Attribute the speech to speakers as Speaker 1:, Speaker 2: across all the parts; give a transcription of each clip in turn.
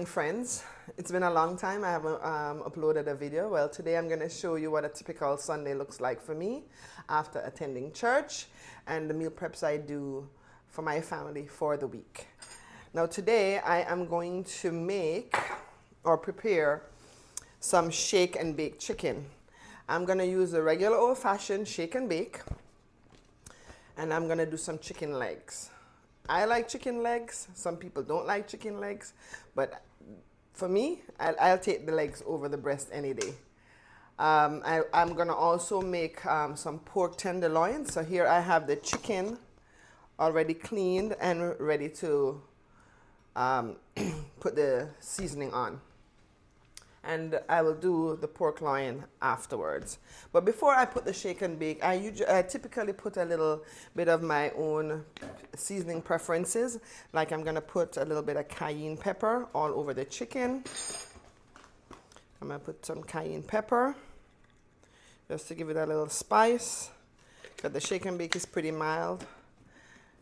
Speaker 1: friends. It's been a long time I haven't uploaded a video. Well, today I'm going to show you what a typical Sunday looks like for me after attending church and the meal preps I do for my family for the week. Now today I am going to make or prepare some shake and bake chicken. I'm going to use a regular old-fashioned shake and bake, and I'm going to do some chicken legs. I like chicken legs. Some people don't like chicken legs, but for me, I'll take the legs over the breast any day. I'm gonna also make some pork tenderloin. So here I have the chicken already cleaned and ready to put the seasoning on. And I will do the pork loin afterwards. But before I put the shake and bake, I typically put a little bit of my own seasoning preferences. Like I'm gonna put a little bit of cayenne pepper all over the chicken. I'm gonna put some cayenne pepper just to give it a little spice, because the shake and bake is pretty mild.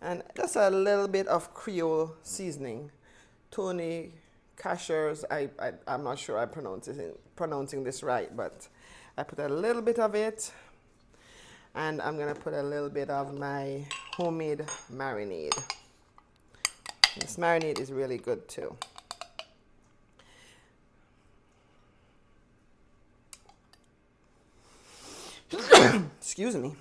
Speaker 1: And just a little bit of Creole seasoning. Tony Cashers, I'm not sure I'm pronouncing this right, but I put a little bit of it, and I'm gonna put a little bit of my homemade marinade. This marinade is really good too. Excuse me.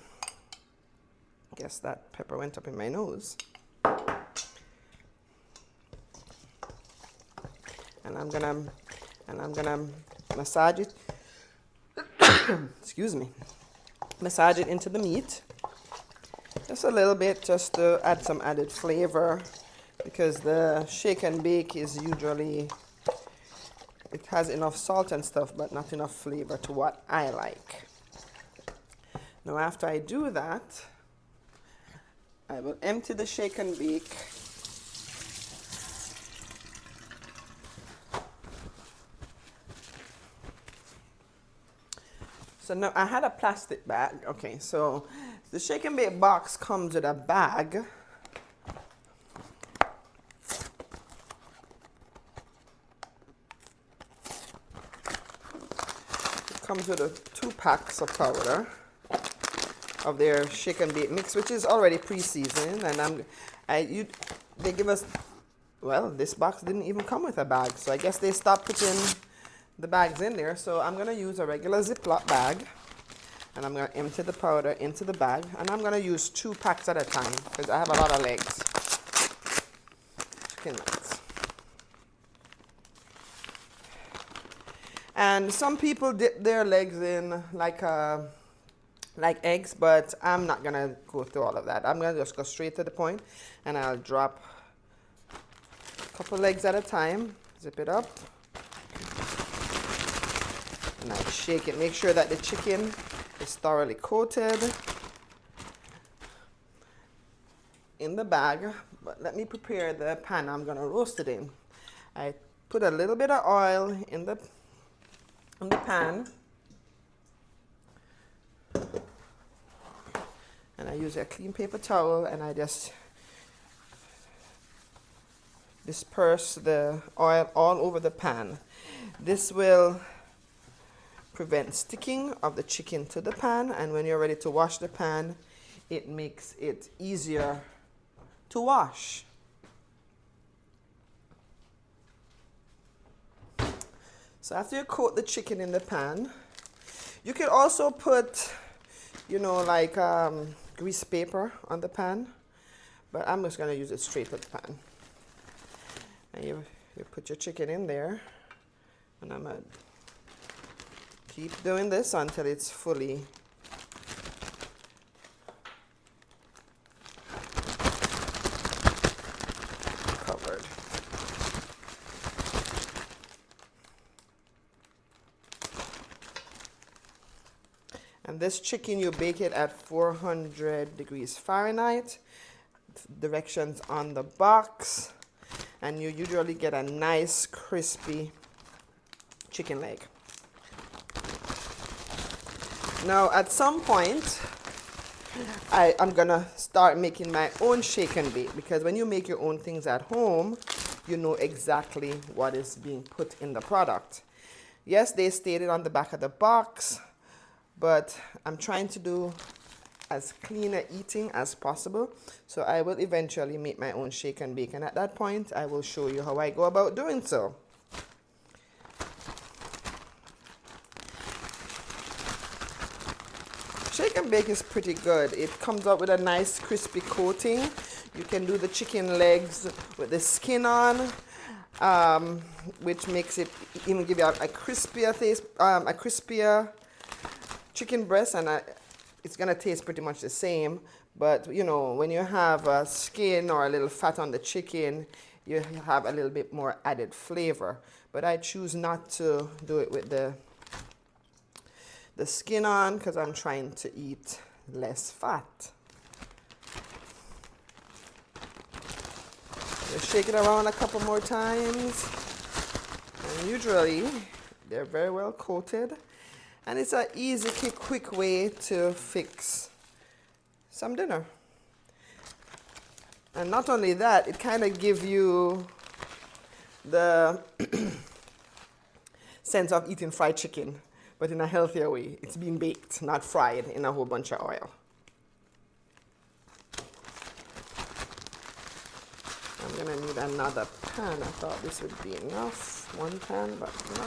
Speaker 1: Guess that pepper went up in my nose. And I'm gonna massage it. Excuse me. Massage it into the meat. Just a little bit, just to add some added flavor, because the shake and bake is usually, it has enough salt and stuff, but not enough flavor to what I like. Now after I do that, I will empty the shake and bake. So now I had a plastic bag. Okay, so the shake and bake box comes with a bag. It comes with 2 packs of powder of their shake and bake mix, which is already pre-seasoned. And they give us, well, this box didn't even come with a bag, so I guess they stopped putting the bags in there. So I'm going to use a regular Ziploc bag, and I'm going to empty the powder into the bag, and I'm going to use 2 packs at a time because I have a lot of legs, chicken legs. And some people dip their legs in like eggs, but I'm not going to go through all of that. I'm going to just go straight to the point, and I'll drop a couple legs at a time, zip it up. And I shake it. Make sure that the chicken is thoroughly coated in the bag. But let me prepare the pan I'm going to roast it in. I put a little bit of oil in the pan. And I use a clean paper towel, and I just disperse the oil all over the pan. This will prevent sticking of the chicken to the pan, and when you're ready to wash the pan, it makes it easier to wash. So after you coat the chicken in the pan, you can also put, like grease paper on the pan, but I'm just going to use it straight to the pan. And you put your chicken in there, and I'm going to keep doing this until it's fully covered. And this chicken, you bake it at 400 degrees Fahrenheit. Directions on the box. And you usually get a nice crispy chicken leg. Now at some point, I'm gonna start making my own shake and bake, because when you make your own things at home, you know exactly what is being put in the product. Yes, they stated on the back of the box, but I'm trying to do as clean a eating as possible. So I will eventually make my own shake and bake, and at that point I will show you how I go about doing so. Shake and bake is pretty good. It comes out with a nice crispy coating. You can do the chicken legs with the skin on, which makes it even give you a crispier taste, a crispier chicken breast, and it's gonna taste pretty much the same. But you know, when you have a skin or a little fat on the chicken, you have a little bit more added flavor. But I choose not to do it with the skin on because I'm trying to eat less fat. Just shake it around a couple more times, and usually they're very well coated, and it's an easy, quick way to fix some dinner. And not only that, it kind of gives you the sense of eating fried chicken, but in a healthier way. It's being baked, not fried in a whole bunch of oil. I'm gonna need another pan. I thought this would be enough, one pan, but no.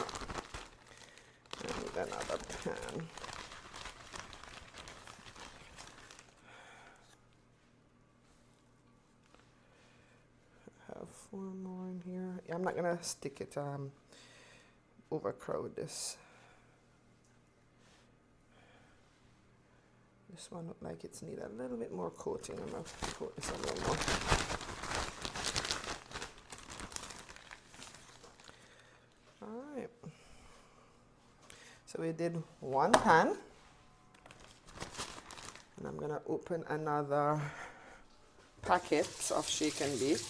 Speaker 1: I need another pan. I have 4 more in here. Yeah, I'm not gonna stick it, overcrowd this. This one looks like it's need a little bit more coating. I'm going to coat this a little more. All right. So we did one pan. And I'm going to open another packet of shake and bake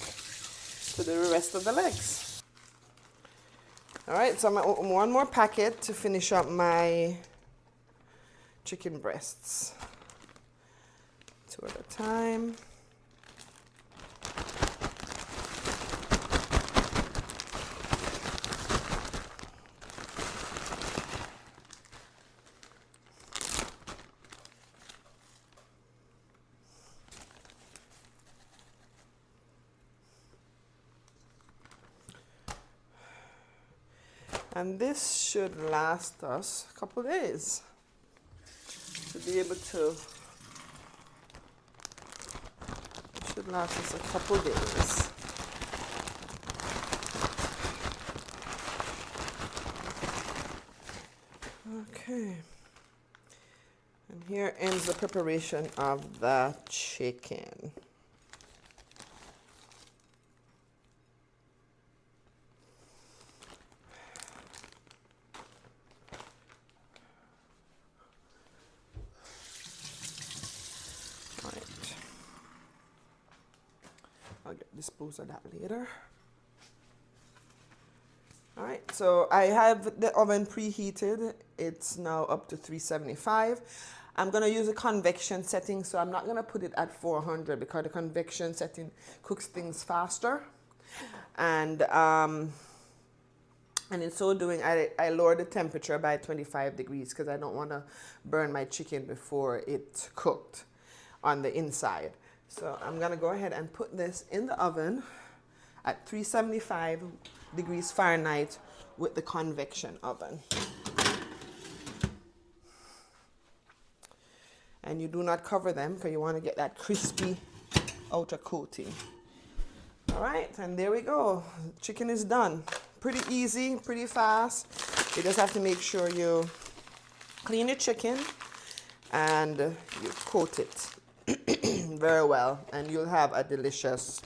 Speaker 1: to do the rest of the legs. All right, so I'm going to open one more packet to finish up my chicken breasts. 2 at a time. And this should last us a couple days to be able to. Should last us a couple days. Okay. And here ends the preparation of the chicken. I'll dispose of that later. All right, so I have the oven preheated. It's now up to 375. I'm gonna use a convection setting, so I'm not gonna put it at 400 because the convection setting cooks things faster. And in so doing, I lower the temperature by 25 degrees because I don't wanna burn my chicken before it's cooked on the inside. So I'm gonna go ahead and put this in the oven at 375 degrees Fahrenheit with the convection oven. And you do not cover them because you want to get that crispy outer coating. All right, and there we go. Chicken is done. Pretty easy, pretty fast. You just have to make sure you clean your chicken and you coat it very well, and you'll have a delicious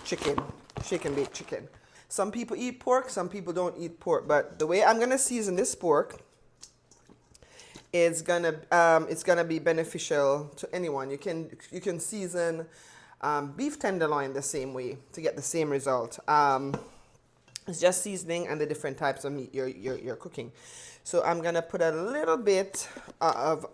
Speaker 1: chicken, shake and bake chicken. Some people eat pork, some people don't eat pork, but the way I'm gonna season this pork is it's gonna be beneficial to anyone. You can season beef tenderloin the same way to get the same result. It's just seasoning and the different types of meat you're cooking. So I'm gonna put a little bit of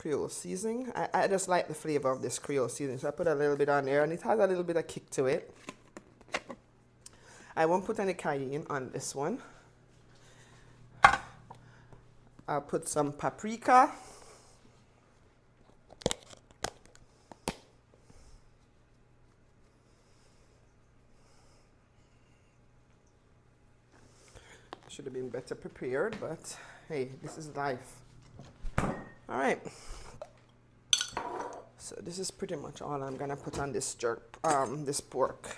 Speaker 1: Creole seasoning. I just like the flavor of this Creole seasoning, so I put a little bit on there, and it has a little bit of kick to it. I won't put any cayenne on this one. I'll put some paprika. Should have been better prepared, but hey, this is life. All right. So this is pretty much all I'm gonna put on this this pork.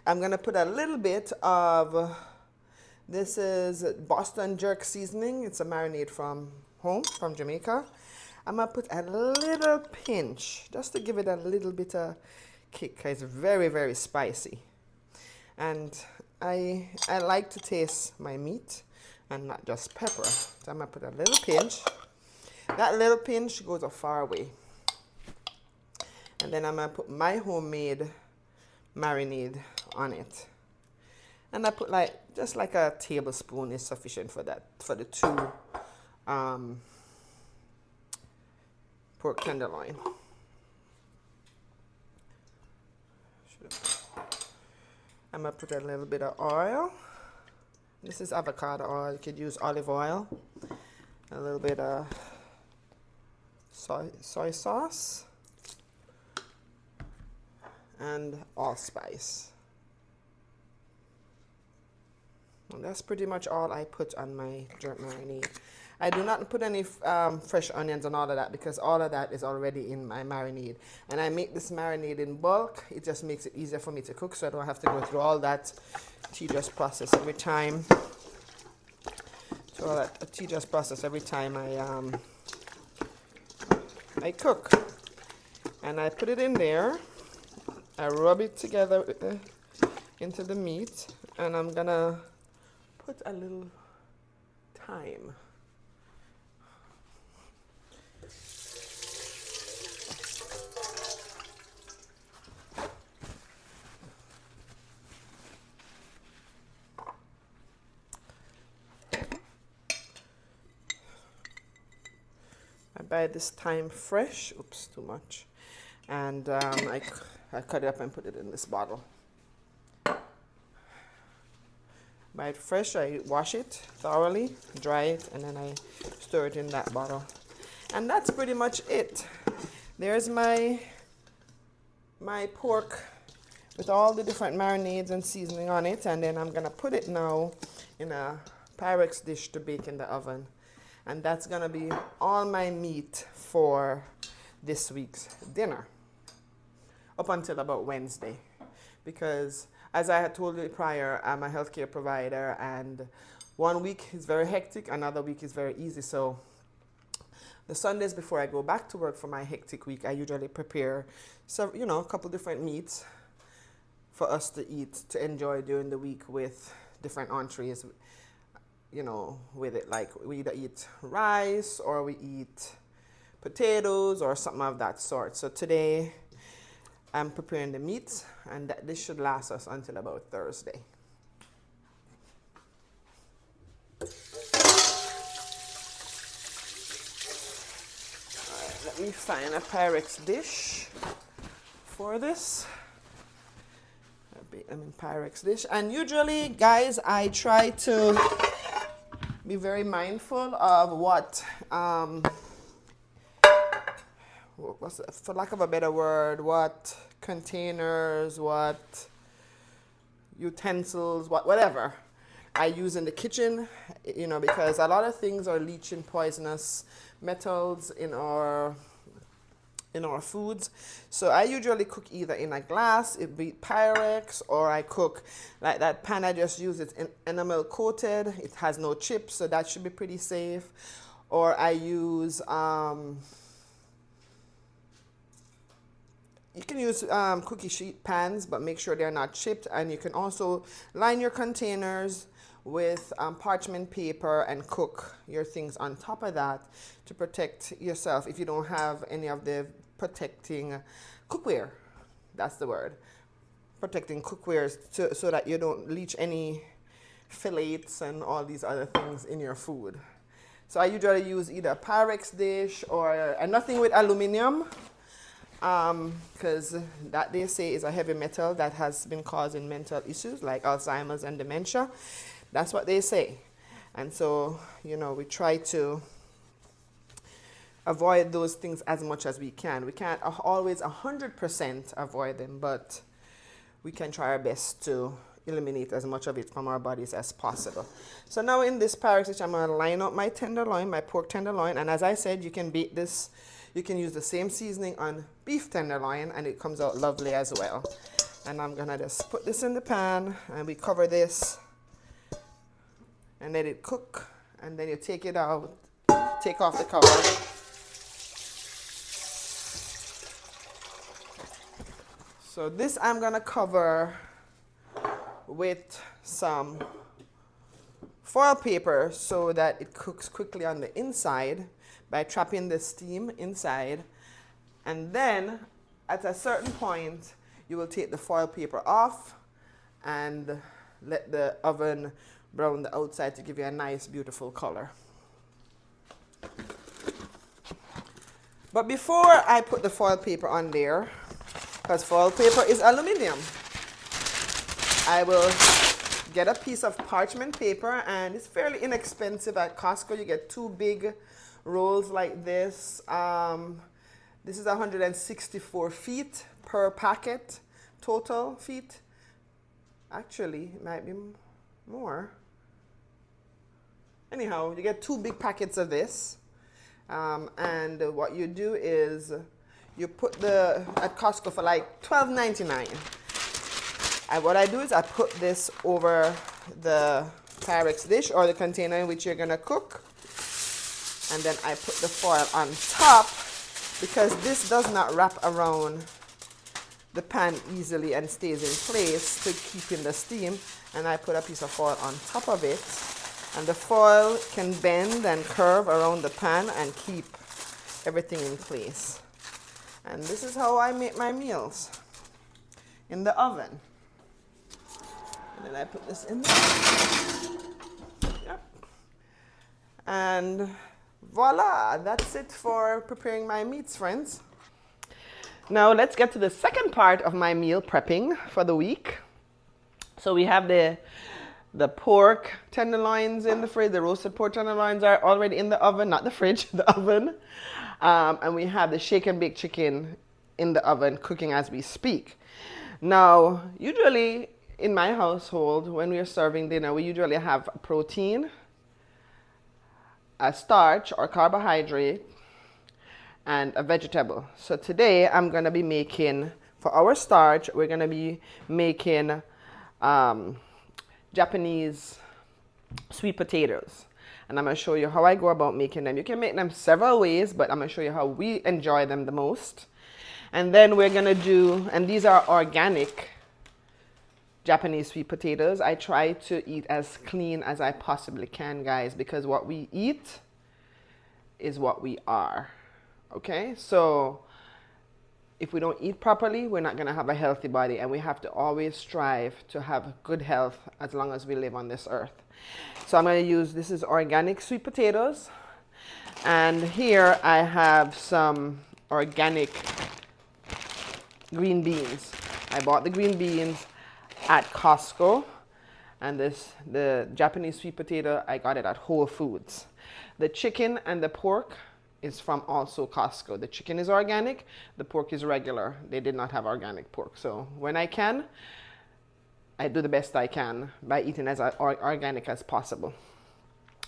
Speaker 1: I'm gonna put a little bit of, this is Boston jerk seasoning. It's a marinade from home, from Jamaica. I'm gonna put a little pinch, just to give it a little bit of kick. It's very, very spicy. And I like to taste my meat and not just pepper. So I'm gonna put a little pinch. That little pinch goes a far way. And then I'm gonna put my homemade marinade on it. And I put just like a tablespoon is sufficient for that, for the 2 pork tenderloin. I'm gonna put a little bit of oil. This is avocado oil. You could use olive oil. A little bit of soy sauce. And allspice. And that's pretty much all I put on my jerk marinade. I do not put any fresh onions and all of that, because all of that is already in my marinade. And I make this marinade in bulk. It just makes it easier for me to cook, so I don't have to go through all that tedious process every time. So all that tedious process every time I cook. And I put it in there. I rub it together into the meat, and I'm gonna put a little thyme. I buy this thyme fresh. Oops, too much. And I cut it up and put it in this bottle. Buy it fresh, I wash it thoroughly, dry it, and then I stir it in that bottle. And that's pretty much it. There's my pork with all the different marinades and seasoning on it, and then I'm gonna put it now in a Pyrex dish to bake in the oven. And that's gonna be all my meat for this week's dinner, up until about Wednesday, because as I had told you prior, I'm a healthcare provider, and one week is very hectic, another week is very easy. So the Sundays before I go back to work for my hectic week, I usually prepare a couple different meats for us to eat, to enjoy during the week, with different entrees, with it. Like we either eat rice or we eat potatoes or something of that sort. So today I'm preparing the meat, and this should last us until about Thursday. All right, let me find a Pyrex dish for this. I bake them in Pyrex dish. And usually, guys, I try to be very mindful of what for lack of a better word, what containers, what utensils, whatever I use in the kitchen, because a lot of things are leaching poisonous metals in our foods. So I usually cook either in a glass, it be Pyrex, or I cook like that pan I just used. It's enamel coated. It has no chips, so that should be pretty safe. Or I use you can use cookie sheet pans, but make sure they're not chipped. And you can also line your containers with parchment paper and cook your things on top of that to protect yourself if you don't have any of the protecting cookware. That's the word. Protecting cookware so that you don't leach any fillets and all these other things in your food. So I usually use either a Pyrex dish or nothing with aluminum, because that they say is a heavy metal that has been causing mental issues like Alzheimer's and dementia. That's what they say. And so, you know, we try to avoid those things as much as we can. We can't always 100% avoid them, but we can try our best to eliminate as much of it from our bodies as possible. So now in this Pyrex dish, I'm going to line up my tenderloin, my pork tenderloin. And as I said, you can bake this, you can use the same seasoning on beef tenderloin, and it comes out lovely as well. And I'm going to just put this in the pan, and we cover this and let it cook. And then you take it out, take off the cover. So this I'm going to cover with some foil paper so that it cooks quickly on the inside by trapping the steam inside. And then at a certain point, you will take the foil paper off and let the oven brown the outside to give you a nice, beautiful color. But before I put the foil paper on there, because foil paper is aluminum, I will get a piece of parchment paper, and it's fairly inexpensive at Costco. You get 2 big rolls like this. This is 164 feet per packet, total feet. Actually, it might be more. Anyhow, you get 2 big packets of this. And what you do is you put at Costco for like $12.99. And what I do is I put this over the Pyrex dish or the container in which you're gonna cook. And then I put the foil on top, because this does not wrap around the pan easily and stays in place to keep in the steam. And I put a piece of foil on top of it. And the foil can bend and curve around the pan and keep everything in place. And this is how I make my meals in the oven. And then I put this in there. Yep. And voila, that's it for preparing my meats, friends. Now let's get to the second part of my meal prepping for the week. So we have the pork tenderloins in the fridge. The roasted pork tenderloins are already in the oven, not the fridge, the oven. And we have the shake and bake chicken in the oven cooking as we speak. Now, usually in my household, when we are serving dinner, we usually have a protein, a starch or carbohydrate, and a vegetable. So today I'm going to be making, for our starch, we're going to be making Japanese sweet potatoes. And I'm going to show you how I go about making them. You can make them several ways, but I'm going to show you how we enjoy them the most. And then we're going to do, and these are organic Japanese sweet potatoes. I try to eat as clean as I possibly can, guys, because what we eat is what we are. Okay? So if we don't eat properly, we're not going to have a healthy body, and we have to always strive to have good health as long as we live on this earth. So I'm going to use, this is organic sweet potatoes, and here I have some organic green beans. I bought the green beans at Costco, and the Japanese sweet potato, I got it at Whole Foods. The chicken and the pork is from also Costco. The chicken is organic, the pork is regular. They did not have organic pork. So when I can, I do the best I can by eating as organic as possible.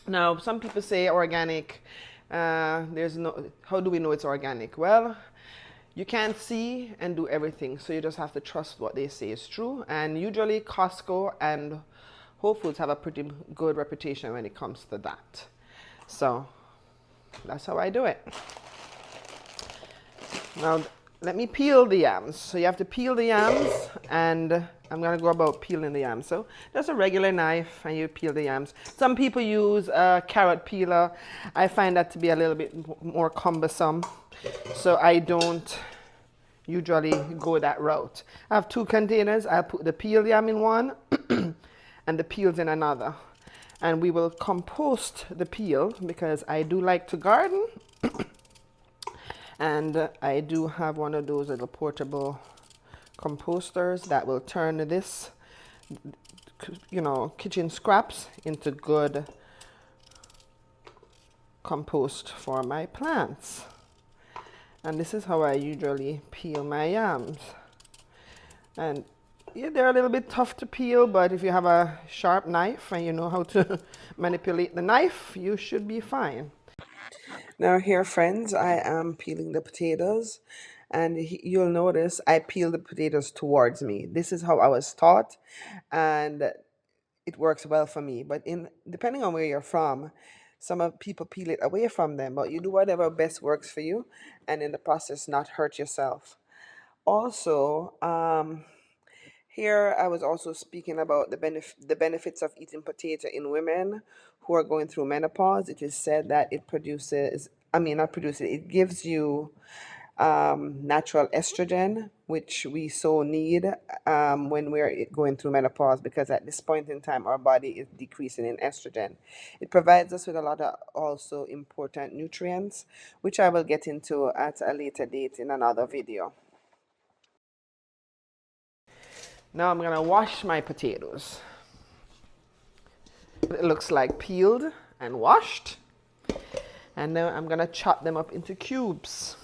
Speaker 1: Now, some people say organic, how do we know it's organic? Well, you can't see and do everything, so you just have to trust what they say is true. And usually Costco and Whole Foods have a pretty good reputation when it comes to that. So that's how I do it. Now, let me peel the yams. So you have to peel the yams, and I'm going to go about peeling the yams. So just a regular knife, and you peel the yams. Some people use a carrot peeler. I find that to be a little bit more cumbersome, so I don't usually go that route. I have 2 containers. I'll put the peeled yam in one and the peels in another. And we will compost the peel because I do like to garden. And I do have one of those little portable composters that will turn this, kitchen scraps into good compost for my plants. And this is how I usually peel my yams. And yeah, they're a little bit tough to peel, but if you have a sharp knife and you know how to manipulate the knife, you should be fine. Now here, friends, I am peeling the potatoes, and you'll notice I peel the potatoes towards me. This is how I was taught, and it works well for me. But depending on where you're from, some of people peel it away from them, but you do whatever best works for you, and in the process not hurt yourself. Also, here I was also speaking about the benefits of eating potato in women who are going through menopause. It is said that it produces, I mean, not produces, it gives you natural estrogen, which we so need when we're going through menopause, because at this point in time, our body is decreasing in estrogen. It provides us with a lot of also important nutrients, which I will get into at a later date in another video. Now I'm going to wash my potatoes. It looks like peeled and washed. And now I'm going to chop them up into cubes.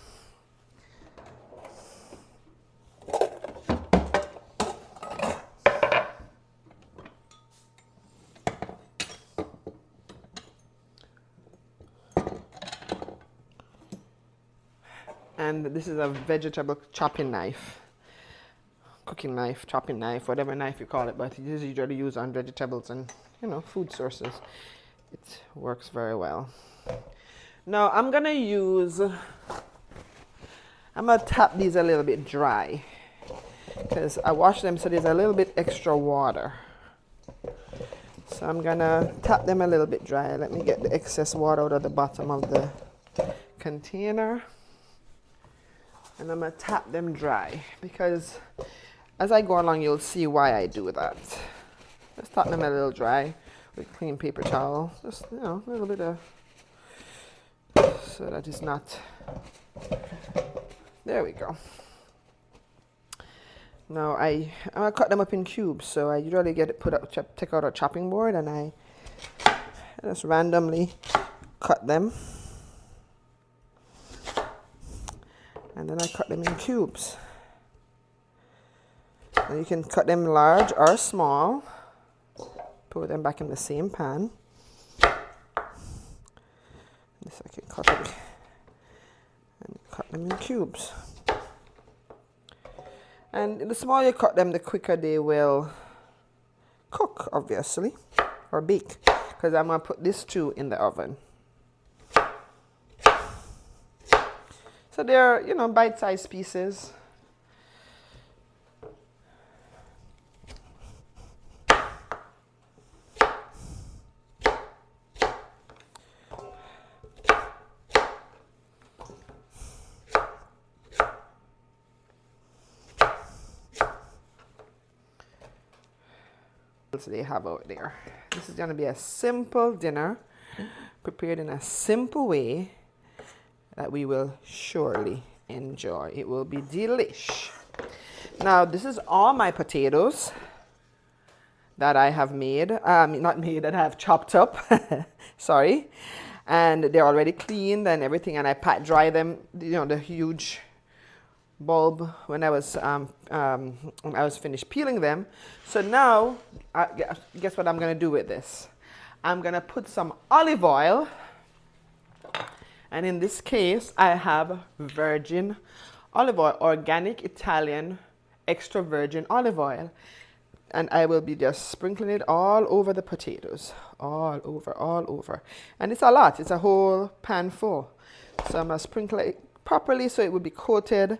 Speaker 1: And this is a vegetable chopping knife. Cooking knife, chopping knife, whatever knife you call it, but it is usually used on vegetables and food sources. It works very well. Now I'm gonna tap these a little bit dry because I washed them, so there's a little bit extra water. So I'm gonna tap them a little bit dry. Let me get the excess water out of the bottom of the container, and I'm gonna tap them dry because as I go along, you'll see why I do that. Just tap them a little dry with clean paper towel. Just, a little bit of, so that it's not, there we go. Now I'm gonna cut them up in cubes. So I usually take out a chopping board and I just randomly cut them. And then I cut them in cubes. And you can cut them large or small. Put them back in the same pan. This I can cut it and cut them in cubes. And the smaller you cut them, the quicker they will cook, obviously, or bake. Because I'm gonna put this too in the oven. So they're, bite-sized pieces. They have out there. This is going to be a simple dinner prepared in a simple way that we will surely enjoy. It will be delish. Now this is all my potatoes that I have made, that I have chopped up, sorry, and they're already cleaned and everything, and I pat dry them, the huge bulb when I was finished peeling them. So now, guess what I'm gonna do with this? I'm gonna put some olive oil, and in this case, I have virgin olive oil, organic Italian extra virgin olive oil, and I will be just sprinkling it all over the potatoes, all over, and it's a lot. It's a whole pan full. So I'm gonna sprinkle it properly so it will be coated,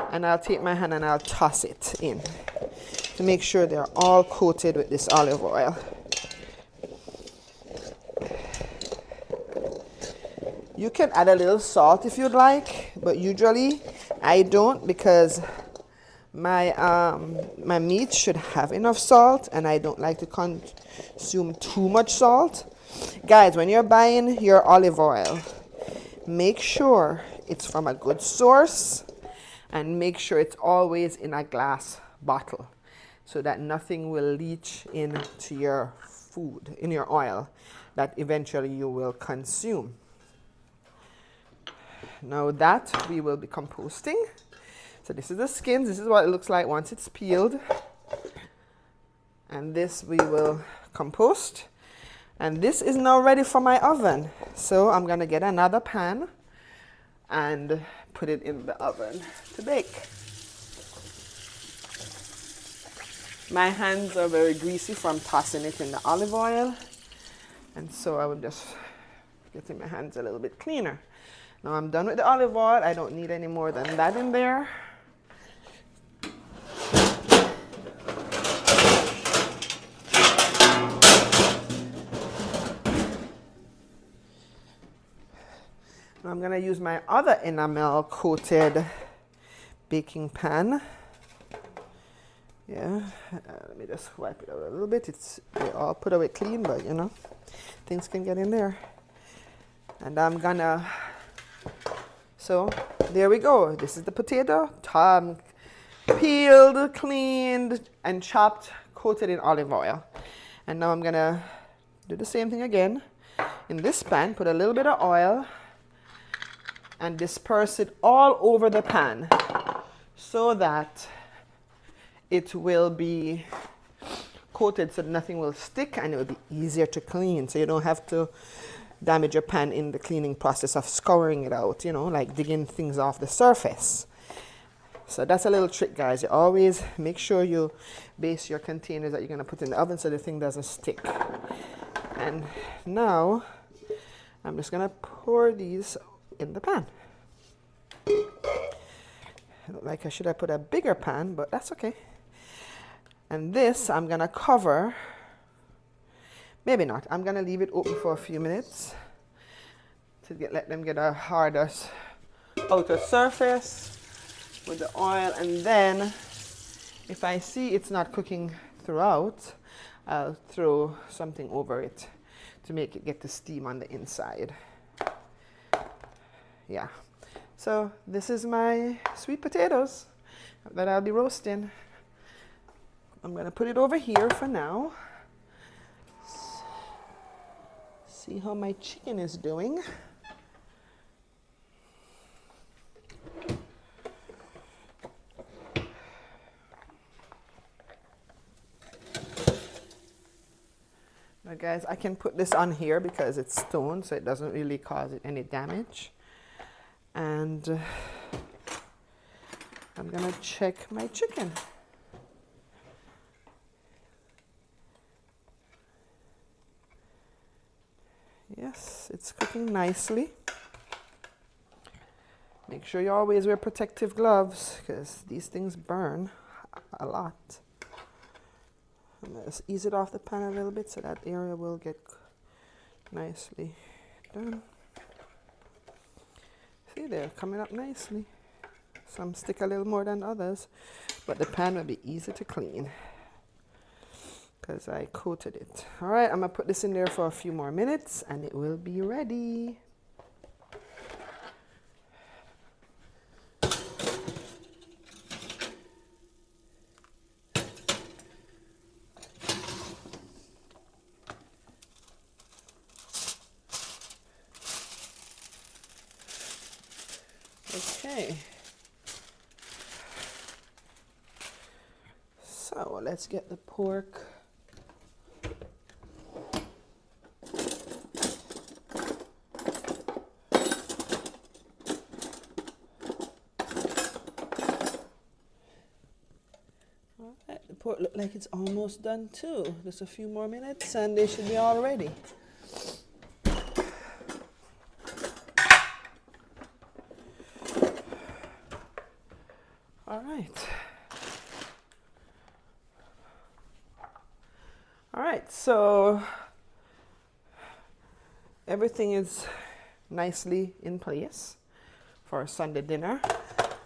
Speaker 1: and I'll take my hand and I'll toss it in to make sure they're all coated with this olive oil. You can add a little salt if you'd like, but usually I don't, because my meat should have enough salt, and I don't like to consume too much salt. Guys, when you're buying your olive oil, make sure it's from a good source and make sure it's always in a glass bottle so that nothing will leach into your food, in your oil, that eventually you will consume. Now that we will be composting. So this is the skins. This is what it looks like once it's peeled. And this we will compost. And this is now ready for my oven. So I'm going to get another pan and put it in the oven to bake. My hands are very greasy from tossing it in the olive oil. And so I would just get my hands a little bit cleaner. Now I'm done with the olive oil. I don't need any more than that in there. Now I'm going to use my other enamel coated baking pan. Yeah, let me just wipe it out a little bit. They all put away clean, but you know, things can get in there. And I'm gonna, so there we go. This is the potato, peeled, cleaned, and chopped, coated in olive oil. And now I'm gonna do the same thing again. In this pan, put a little bit of oil and disperse it all over the pan so that it will be coated so nothing will stick and it will be easier to clean. So you don't have to damage your pan in the cleaning process of scouring it out, you know, like digging things off the surface. So that's a little trick, guys. You always make sure you base your containers that you're going to put in the oven so the thing doesn't stick. And now I'm just going to pour these in the pan. Like I should have put a bigger pan, but that's okay. And this I'm gonna cover, maybe not, I'm gonna leave it open for a few minutes to let them get a harder outer surface with the oil. And then if I see it's not cooking throughout, I'll throw something over it to make it get the steam on the inside. Yeah. So this is my sweet potatoes that I'll be roasting. I'm going to put it over here for now. See how my chicken is doing. Now guys, I can put this on here because it's stone, so it doesn't really cause it any damage. And I'm going to check my chicken. Yes, it's cooking nicely. Make sure you always wear protective gloves because these things burn a lot. I'm going to ease it off the pan a little bit so that area will get nicely done. See, they're coming up nicely. Some stick a little more than others, but the pan will be easy to clean because I coated it. All right, I'm gonna put this in there for a few more minutes and it will be ready. Okay. So let's get the pork. The pork look like it's almost done too. Just a few more minutes and they should be all ready. All right. All right, so everything is nicely in place for Sunday dinner.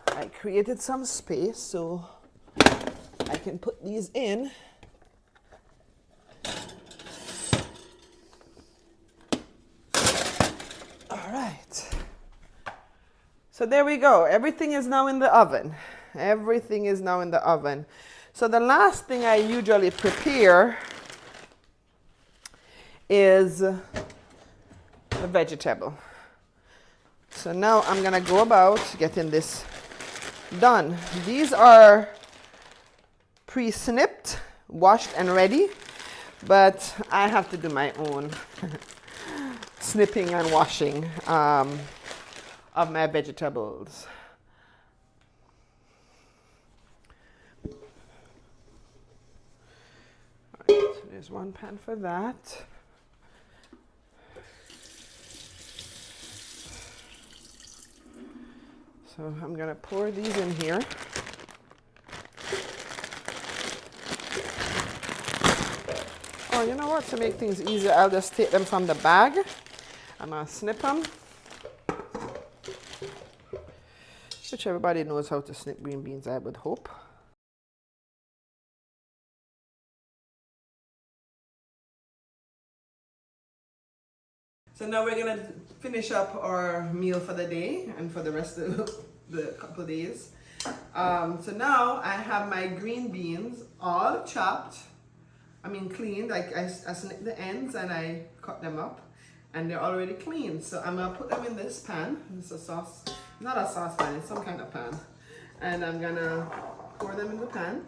Speaker 1: I created some space so I can put these in right. So there we go. Everything is now in the oven. Everything is now in the oven. So the last thing I usually prepare is the vegetable. So now I'm gonna go about getting this done. These are pre-snipped, washed and ready, but I have to do my own snipping and washing of my vegetables. All right, so there's one pan for that. So I'm going to pour these in here. Oh, you know what? To make things easier, I'll just take them from the bag. I'm going to snip them. Which everybody knows how to snip green beans, I would hope. So now we're gonna finish up our meal for the day and for the rest of the couple of days. So now I have my green beans all chopped. I mean cleaned. I snip the ends and I cut them up, and they're already clean. So I'm gonna put them in this pan. It's a sauce, not a saucepan. It's some kind of pan, and I'm gonna pour them in the pan.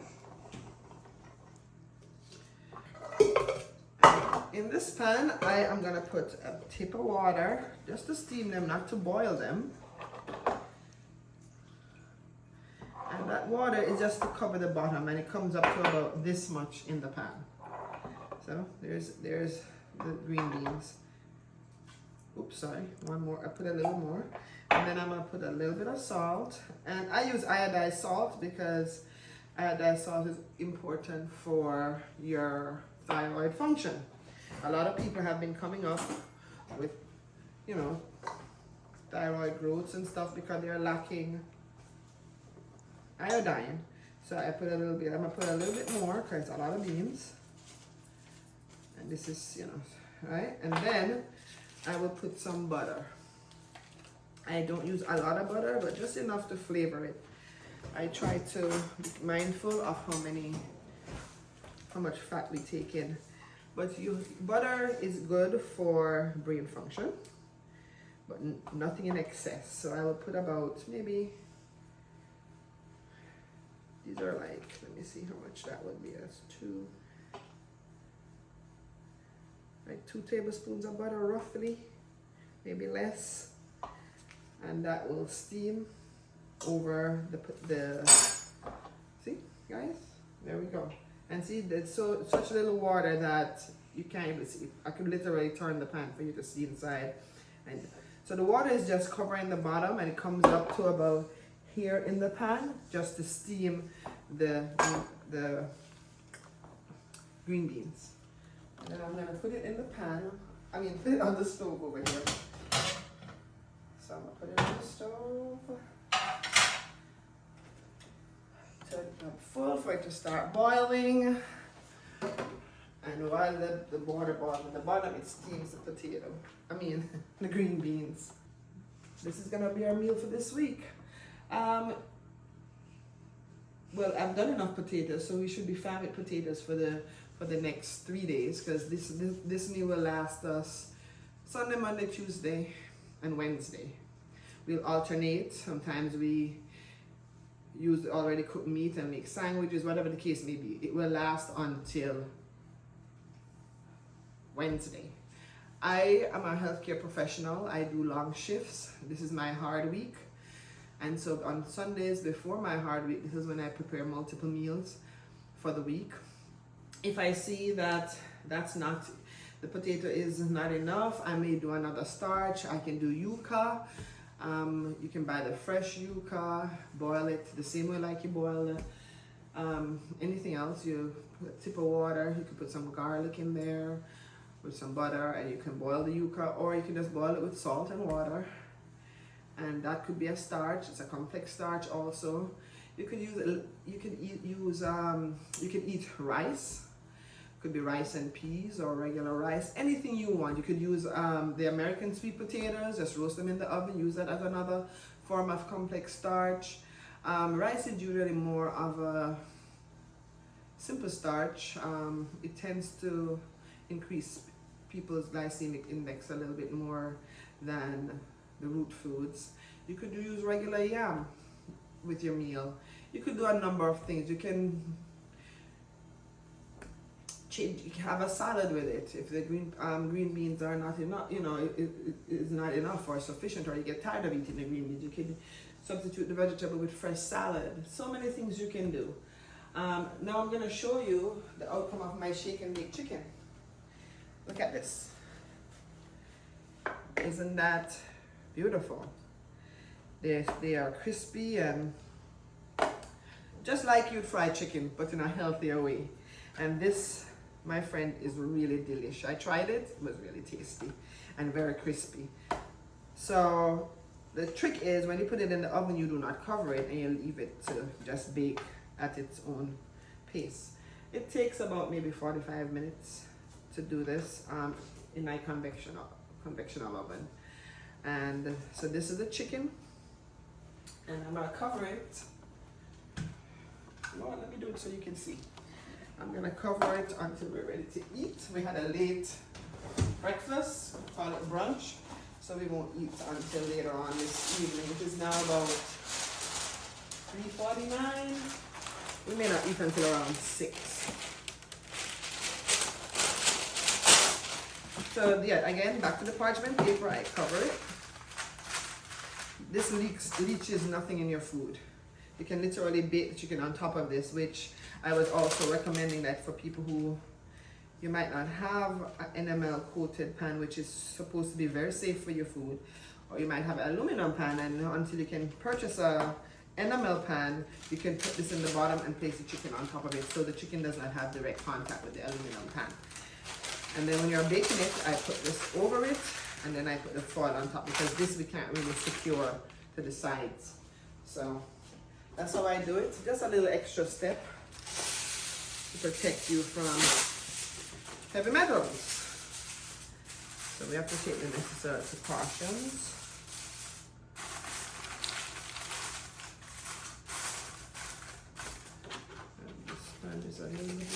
Speaker 1: In this pan, I am going to put a tip of water just to steam them, not to boil them. And that water is just to cover the bottom, and it comes up to about this much in the pan. So there's the green beans. Oops, sorry, one more. I put a little more. And then I'm going to put a little bit of salt. And I use iodized salt because iodized salt is important for your thyroid function. A lot of people have been coming up with, you know, thyroid growths and stuff because they're lacking iodine. So I put a little bit, I'm gonna put a little bit more because it's a lot of beans. And this is, you know, right? And then I will put some butter. I don't use a lot of butter, but just enough to flavor it. I try to be mindful of how much fat we take in. But butter is good for brain function, but nothing in excess. So I will put about maybe, these are like, let me see how much that would be. That's two tablespoons of butter roughly, maybe less. And that will steam over the see guys, there we go. And see, there's such little water that you can't even see. I could literally turn the pan for you to see inside. And so the water is just covering the bottom, and it comes up to about here in the pan just to steam the green beans. And then I'm going to put it in the pan. I mean, put it on the stove over here. So I'm going to put it on the stove. Turn it up full for it to start boiling, and while the water boils at the bottom, it steams the potato. The green beans. This is gonna be our meal for this week. Well, I've done enough potatoes, so we should be fine with potatoes for the next 3 days, because this meal will last us Sunday, Monday, Tuesday, and Wednesday. We'll alternate. Sometimes we use the already cooked meat and make sandwiches, whatever the case may be. It will last until Wednesday. I am a healthcare professional. I do long shifts. This is my hard week. And so on Sundays before my hard week, this is when I prepare multiple meals for the week. If I see that the potato is not enough, I may do another starch. I can do yuca. You can buy the fresh yuca, boil it the same way like you boil anything else. You put a tip of water, you can put some garlic in there with some butter, and you can boil the yuca, or you can just boil it with salt and water. And that could be a starch. It's a complex starch also. You could eat rice Could be rice and peas or regular rice, anything you want. You could use the American sweet potatoes, just roast them in the oven, use that as another form of complex starch. Rice is usually more of a simple starch. It tends to increase people's glycemic index a little bit more than the root foods. You could use regular yam with your meal. You could do a number of things. You can have a salad with it if the green beans are not enough, you know, it is not enough or sufficient, or you get tired of eating the green beans. You can substitute the vegetable with fresh salad. So many things you can do. Now I'm going to show you the outcome of my shake and bake chicken. Look at this. Isn't that beautiful? They are crispy and just like you'd fry chicken, but in a healthier way. And this, my friend, is really delicious. I tried it. It was really tasty and very crispy. So the trick is when you put it in the oven, you do not cover it and you leave it to just bake at its own pace. It takes about maybe 45 minutes to do this in my convectional oven. And so this is the chicken, and I'm gonna cover it. You know what, let me do it so you can see. I'm gonna cover it until we're ready to eat. We had a late breakfast, call it brunch, so we won't eat until later on this evening. It is now about 3:49. We may not eat until around 6. So yeah, again, back to the parchment paper, I cover it. This leaches nothing in your food. You can literally bake the chicken on top of this, which I was also recommending that for people who you might not have an enamel coated pan, which is supposed to be very safe for your food, or you might have an aluminum pan, and until you can purchase a enamel pan, you can put this in the bottom and place the chicken on top of it, so the chicken does not have direct contact with the aluminum pan. And then when you're baking it, I put this over it, and then I put the foil on top, because this we can't really secure to the sides. So that's how I do it. Just a little extra step to protect you from heavy metals. So we have to take the necessary precautions. And this sponge is a little bit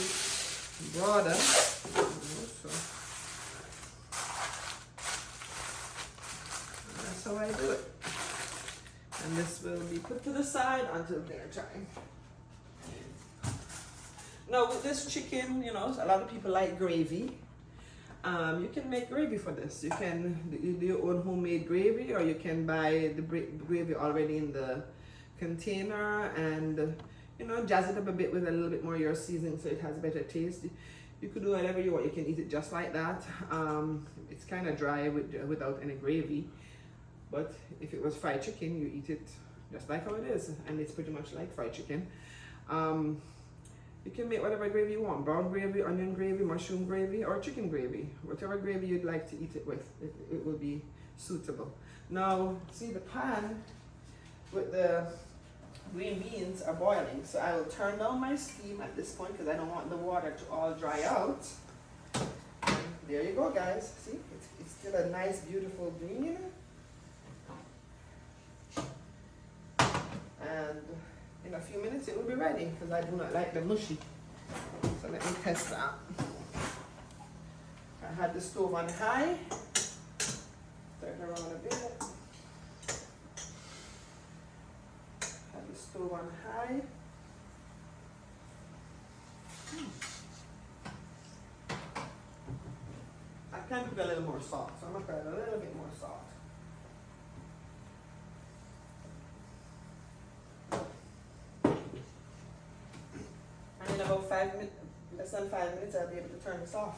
Speaker 1: broader. So that's how I do it. And this will be put to the side until dinner time. Now with this chicken, you know, a lot of people like gravy. You can make gravy for this. You can do your own homemade gravy, or you can buy the gravy already in the container and, you know, jazz it up a bit with a little bit more of your seasoning so it has a better taste. You could do whatever you want. You can eat it just like that. It's kind of dry without any gravy. But if it was fried chicken, you eat it just like how it is. And it's pretty much like fried chicken. You can make whatever gravy you want. Brown gravy, onion gravy, mushroom gravy, or chicken gravy. Whatever gravy you'd like to eat it with, it will be suitable. Now, see, the pan with the green beans are boiling. So I will turn down my steam at this point because I don't want the water to all dry out. And there you go, guys. See, it's still a nice, beautiful green. And in a few minutes it will be ready, because I do not like the mushy. So let me test that. I had the stove on high. Turn it around a bit. Had the stove on high. I can put a little more salt, so I'm going to put a little bit more salt. And in about 5 minutes, less than 5 minutes, I'll be able to turn this off.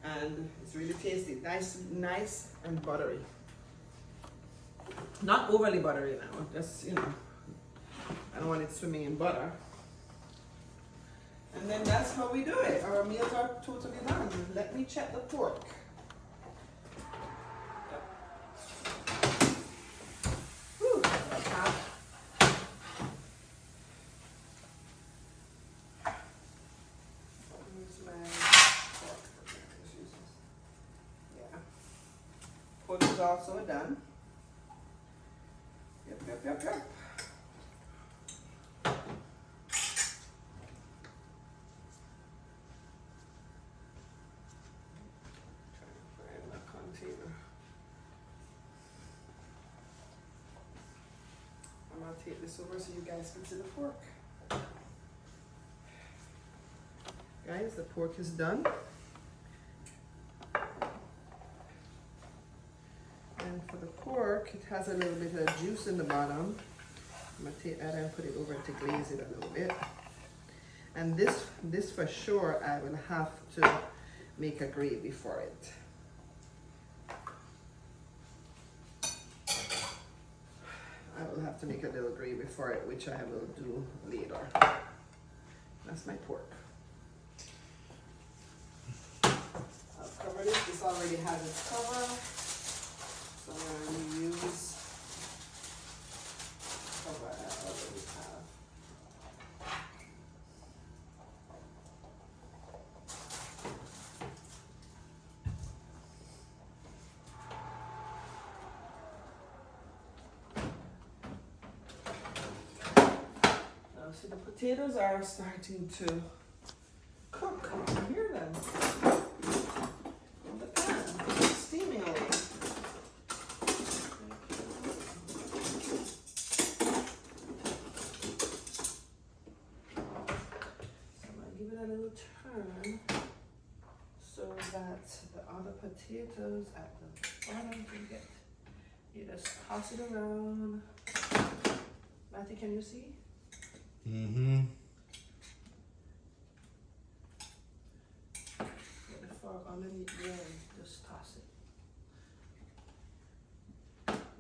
Speaker 1: And it's really tasty, nice and buttery. Not overly buttery now, just, you know, I don't want it swimming in butter. And then that's how we do it. Our meals are totally done. Let me check the pork. Whew, that's hot. Here's my is also done. Yep. I'm going to take this over so you guys can see the pork. Guys, the pork is done. And for the pork, it has a little bit of juice in the bottom. I'm going to take that and put it over to glaze it a little bit. And this for sure, I will have to make a gravy for it. I will have to make a little gravy for it, which I will do later. That's my pork. I'll cover this. This already has its cover. So I'm going to use cover I already have. See, the potatoes are starting to cook. I can hear them in the pan, steaming away. So I'm going to give it a little turn so that the other potatoes at the bottom can get. You just toss it around. Matthew, can you see?
Speaker 2: Mm-hmm.
Speaker 1: Get the fork underneath there and just toss it.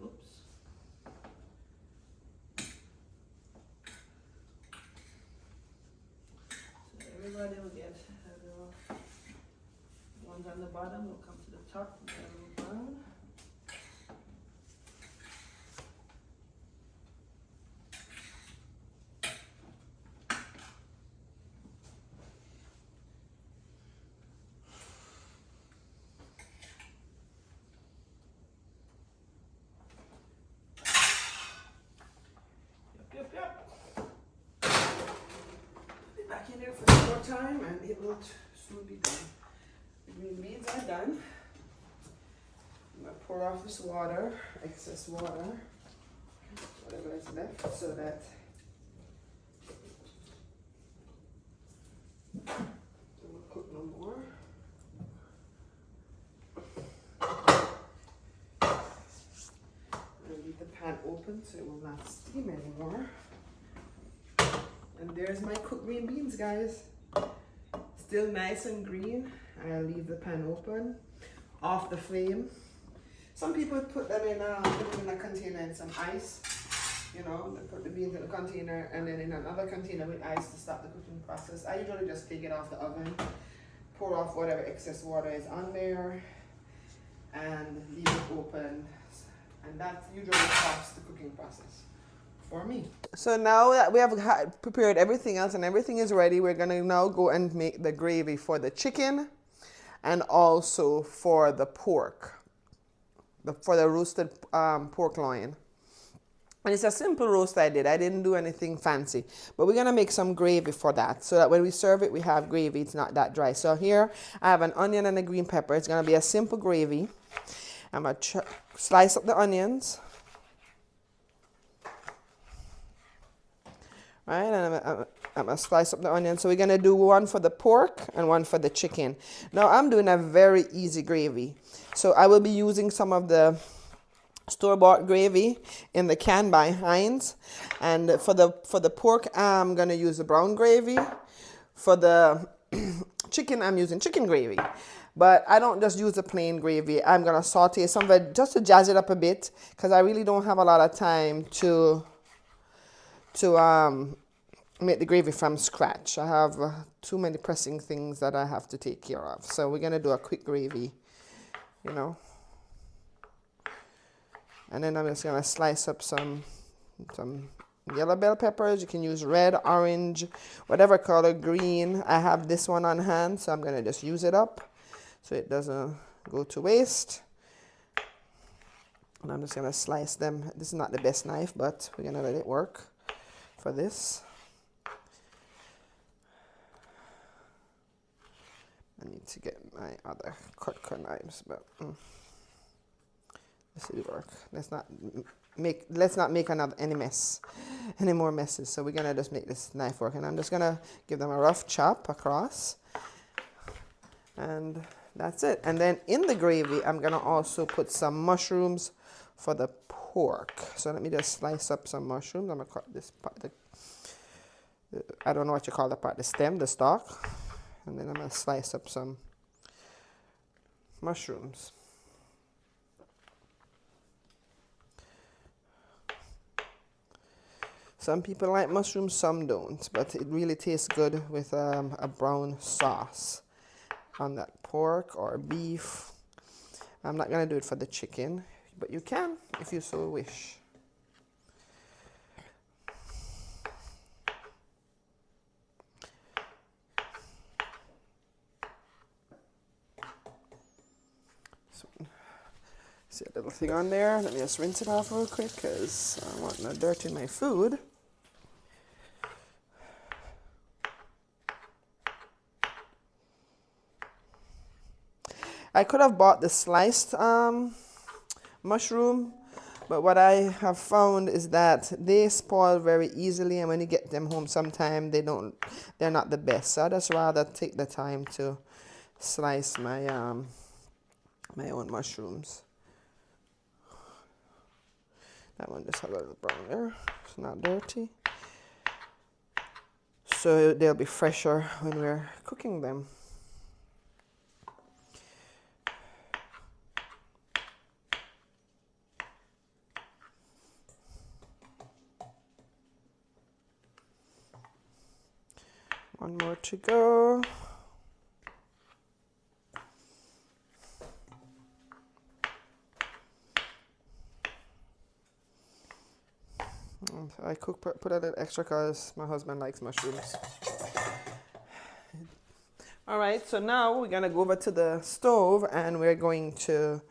Speaker 1: Oops. So everybody will get the ones on the bottom will come to the top and then move down. Yep. Be back in there for some more time and it will soon be done. The green beans are done. I'm going to pour off this water, excess water, whatever is left, so that it won't cook no more. Leave the pan open so it will not steam anymore. And there's my cooked green beans, guys. Still nice and green. I'll leave the pan open, off the flame. Some people put them in a container and some ice. You know, they put the beans in a container and then in another container with ice to stop the cooking process. I usually just take it off the oven, pour off whatever excess water is on there, and leave it open. And that usually stops the cooking process for me. So now that we have prepared everything else and everything is ready, we're going to now go and make the gravy for the chicken and also for the pork, for the roasted pork loin. And it's a simple roast I did. I didn't do anything fancy. But we're going to make some gravy for that so that when we serve it, we have gravy. It's not that dry. So here I have an onion and a green pepper. It's going to be a simple gravy. I'm going to slice up the onions. Right, and I'm going to slice up the onions. So we're going to do one for the pork and one for the chicken. Now I'm doing a very easy gravy. So I will be using some of the store-bought gravy in the can by Heinz. And for the pork, I'm going to use the brown gravy. For the chicken, I'm using chicken gravy. But I don't just use the plain gravy. I'm going to saute some of it just to jazz it up a bit because I really don't have a lot of time to make the gravy from scratch. I have too many pressing things that I have to take care of. So we're going to do a quick gravy, you know. And then I'm just going to slice up some yellow bell peppers. You can use red, orange, whatever color, green. I have this one on hand, so I'm going to just use it up so it doesn't go to waste. And I'm just gonna slice them. This is not the best knife, but we're gonna let it work for this. I need to get my other Cutco knives, but this will work. Let's not make any more messes. So we're gonna just make this knife work, and I'm just gonna give them a rough chop across, and that's it. And then in the gravy, I'm gonna also put some mushrooms for the pork. So let me just slice up some mushrooms. I'm gonna cut this part, I don't know what you call the part, the stem, the stalk, and then I'm gonna slice up some mushrooms. Some people like mushrooms, some don't, but it really tastes good with a brown sauce on that pork or beef. I'm not gonna do it for the chicken, but you can if you so wish. So, see a little thing on there. Let me just rinse it off real quick because I don't want no dirt in my food. I could have bought the sliced mushroom, but what I have found is that they spoil very easily, and when you get them home sometime they're not the best. So I just rather take the time to slice my my own mushrooms. That one just has a little brown there. It's not dirty. So they'll be fresher when we're cooking them. One more to go. I put a little extra because my husband likes mushrooms. All right, so now we're gonna go over to the stove and we're going to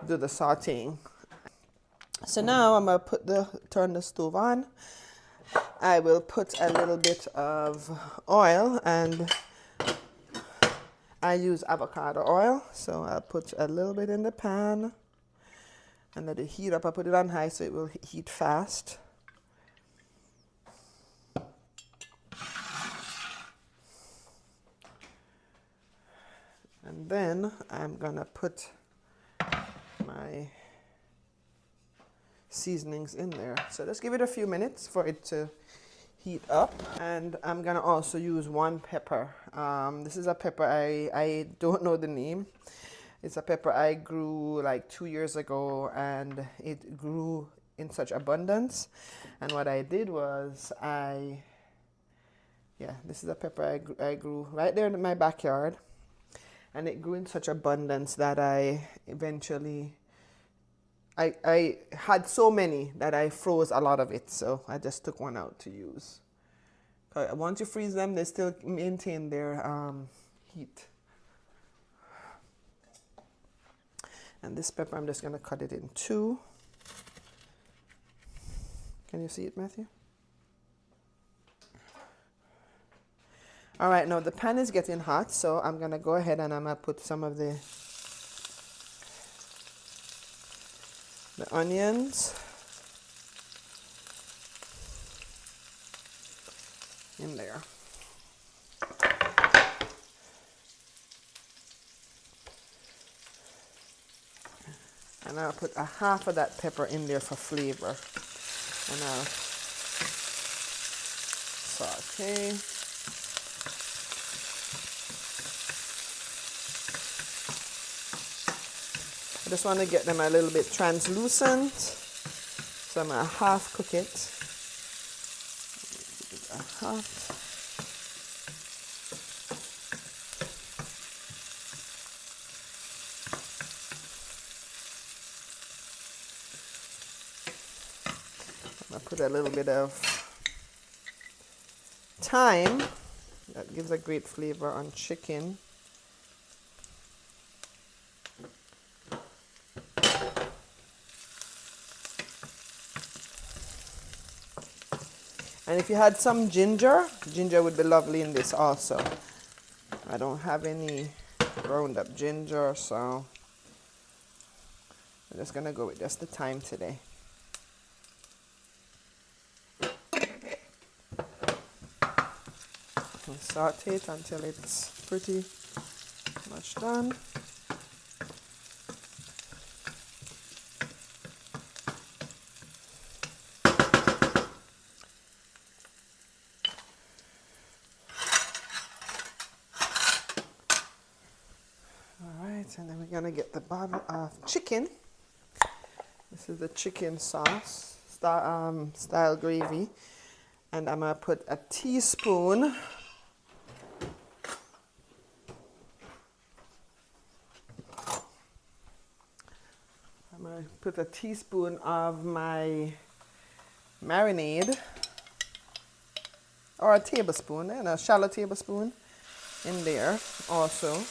Speaker 1: do the sauteing. So now I'm gonna turn the stove on. I will put a little bit of oil, and I use avocado oil, so I'll put a little bit in the pan and let it heat up. I put it on high so it will heat fast. And then I'm gonna put my seasonings in there. So just give it a few minutes for it to heat up. And I'm gonna also use one pepper. This is a pepper, I don't know the name. It's a pepper I grew like 2 years ago, and it grew in such abundance. And what I did was this is a pepper I grew right there in my backyard. And it grew in such abundance that I eventually, I had so many that I froze a lot of it. So I just took one out to use. Once you freeze them, they still maintain their heat. And this pepper, I'm just going to cut it in two. Can you see it, Matthew? All right, now the pan is getting hot, so I'm going to go ahead and I'm going to put some of the onions in there. And I'll put a half of that pepper in there for flavor. And I'll saute. I just want to get them a little bit translucent, so I'm going to half cook it. I'm going to put a little bit of thyme. That gives a great flavor on chicken. And if you had some ginger, ginger would be lovely in this also. I don't have any ground up ginger, so I'm just gonna go with just the thyme today. And saute it until it's pretty much done. And then we're gonna get the bottle of chicken. This is the chicken sauce style gravy, and I'm gonna put a teaspoon of my marinade, or a tablespoon, and a shallow tablespoon in there also.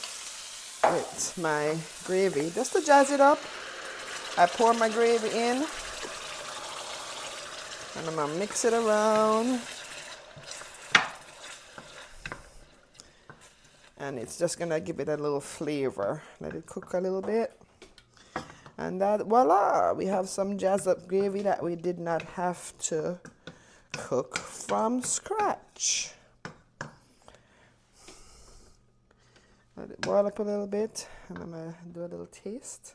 Speaker 1: With my gravy, just to jazz it up. I pour my gravy in and I'm gonna mix it around, and it's just gonna give it a little flavor. Let it cook a little bit, and that, voila, we have some jazzed up gravy that we did not have to cook from scratch. Let it boil up a little bit, and I'm gonna do a little taste.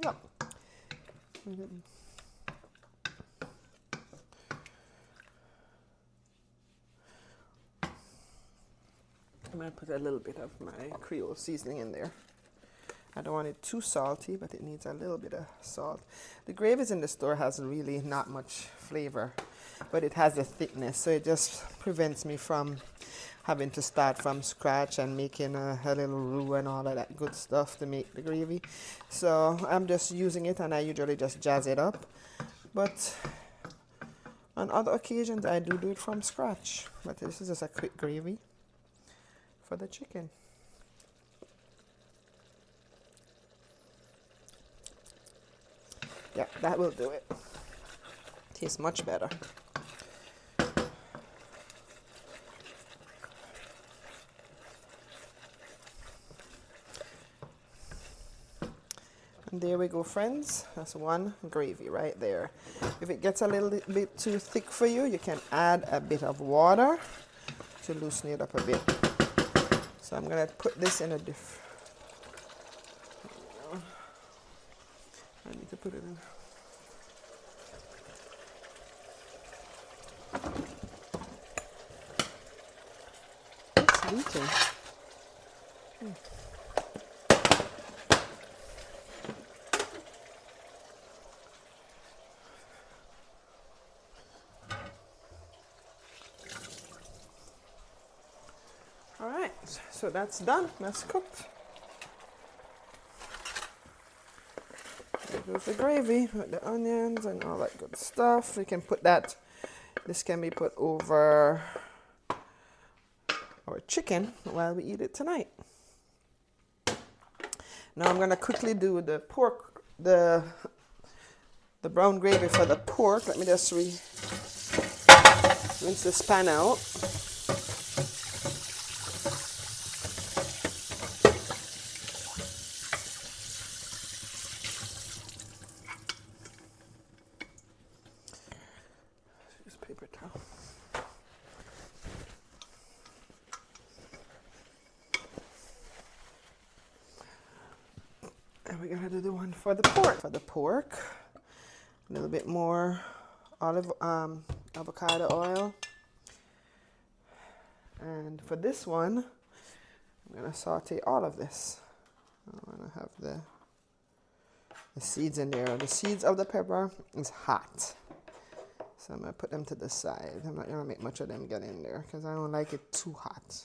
Speaker 1: Yep. I'm gonna put a little bit of my Creole seasoning in there. I don't want it too salty, but it needs a little bit of salt. The gravies in the store has really not much flavor, but it has a thickness, so it just prevents me from having to start from scratch and making a little roux and all of that good stuff to make the gravy. So I'm just using it, and I usually just jazz it up. But on other occasions, I do it from scratch. But this is just a quick gravy for the chicken. Yeah, that will do it. Tastes much better. And there we go, friends. That's one gravy right there. If it gets a little bit too thick for you, you can add a bit of water to loosen it up a bit. So I'm gonna put this in a I need to put it in. It's leaking. All right, so that's done. That's cooked. There goes the gravy with the onions and all that good stuff. We can put that, this can be put over our chicken while we eat it tonight. Now I'm gonna quickly do the pork, the brown gravy for the pork. Let me just rinse this pan out. Paper towel. And we're gonna do the one for the pork. For the pork, a little bit more avocado oil. And for this one, I'm gonna saute all of this. I wanna have the seeds in there. The seeds of the pepper is hot. So I'm going to put them to the side. I'm not going to make much of them get in there because I don't like it too hot.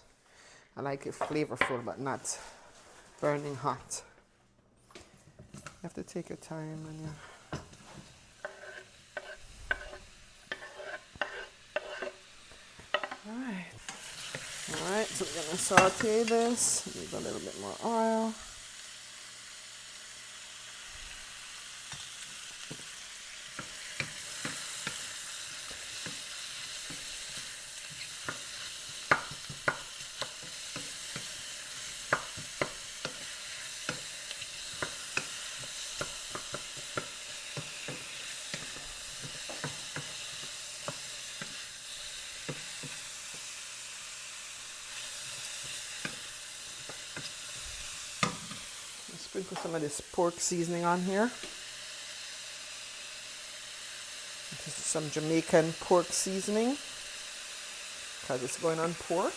Speaker 1: I like it flavorful but not burning hot. You have to take your time and Alright, so we're going to saute this. Need a little bit more oil. Sprinkle some of this pork seasoning on here. This is some Jamaican pork seasoning because it's going on pork.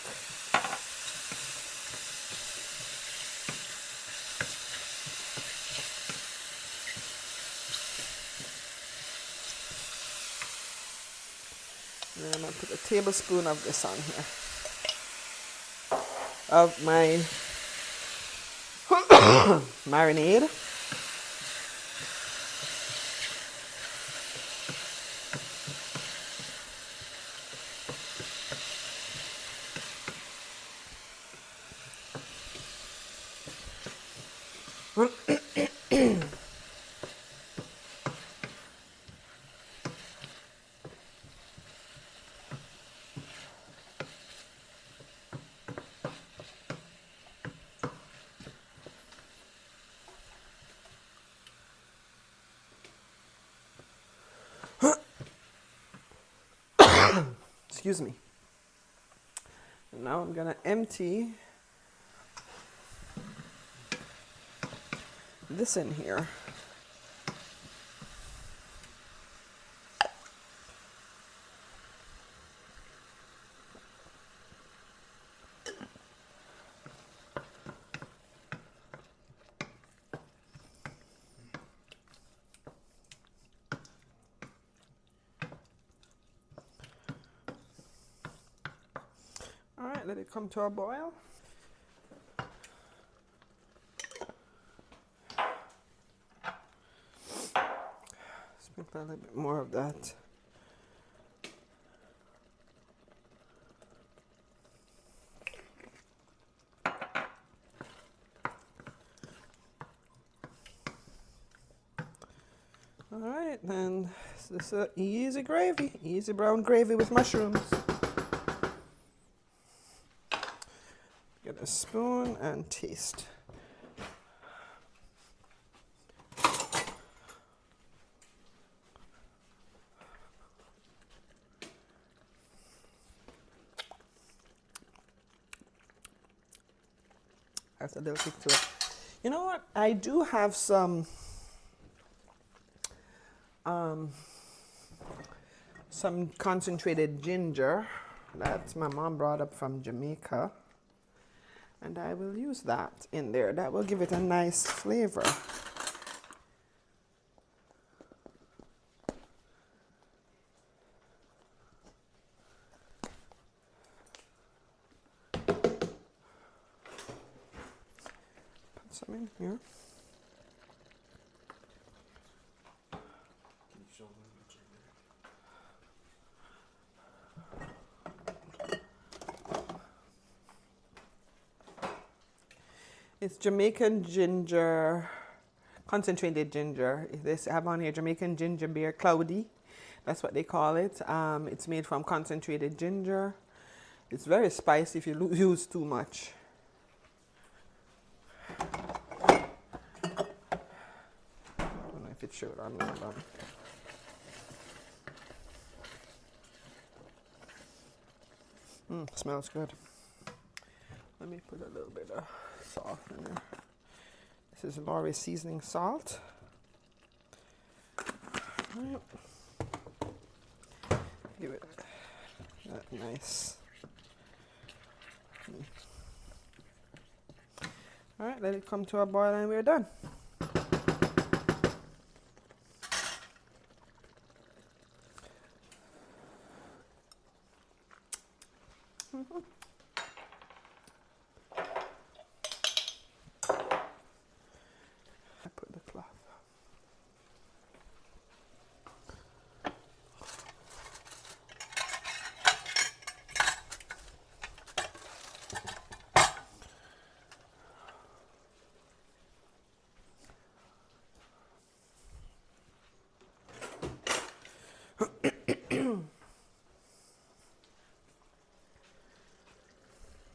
Speaker 1: And then I'm going to put a tablespoon of this on here. Of my marinade. Excuse me. And now I'm going to empty this in here. All right, let it come to a boil. Sprinkle a little bit more of that. All right, then this is easy gravy, easy brown gravy with mushrooms. Get a spoon and taste. That's a little kick to it. You know what? I do have some concentrated ginger that my mom brought up from Jamaica, and I will use that in there. That will give it a nice flavor. Put some in here. It's Jamaican ginger, concentrated ginger. They have on here Jamaican ginger beer cloudy. That's what they call it. It's made from concentrated ginger. It's very spicy if you use too much. I don't know if it showed on there, but smells good. Let me put a little bit of salt in there. This is Lawry seasoning salt. Right. Give it that nice. All right, let it come to a boil and we're done. I put the cloth.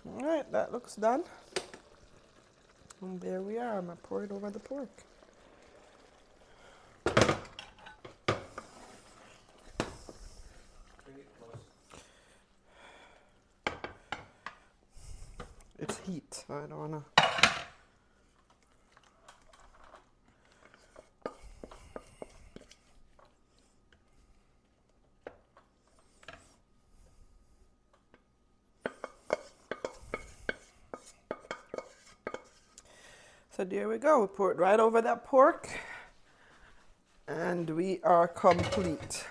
Speaker 1: All right, that looks done. And there we are. I'm going to pour it over the pork. It's heat, so I don't want to. So there we go. We pour it right over that pork. And we are complete.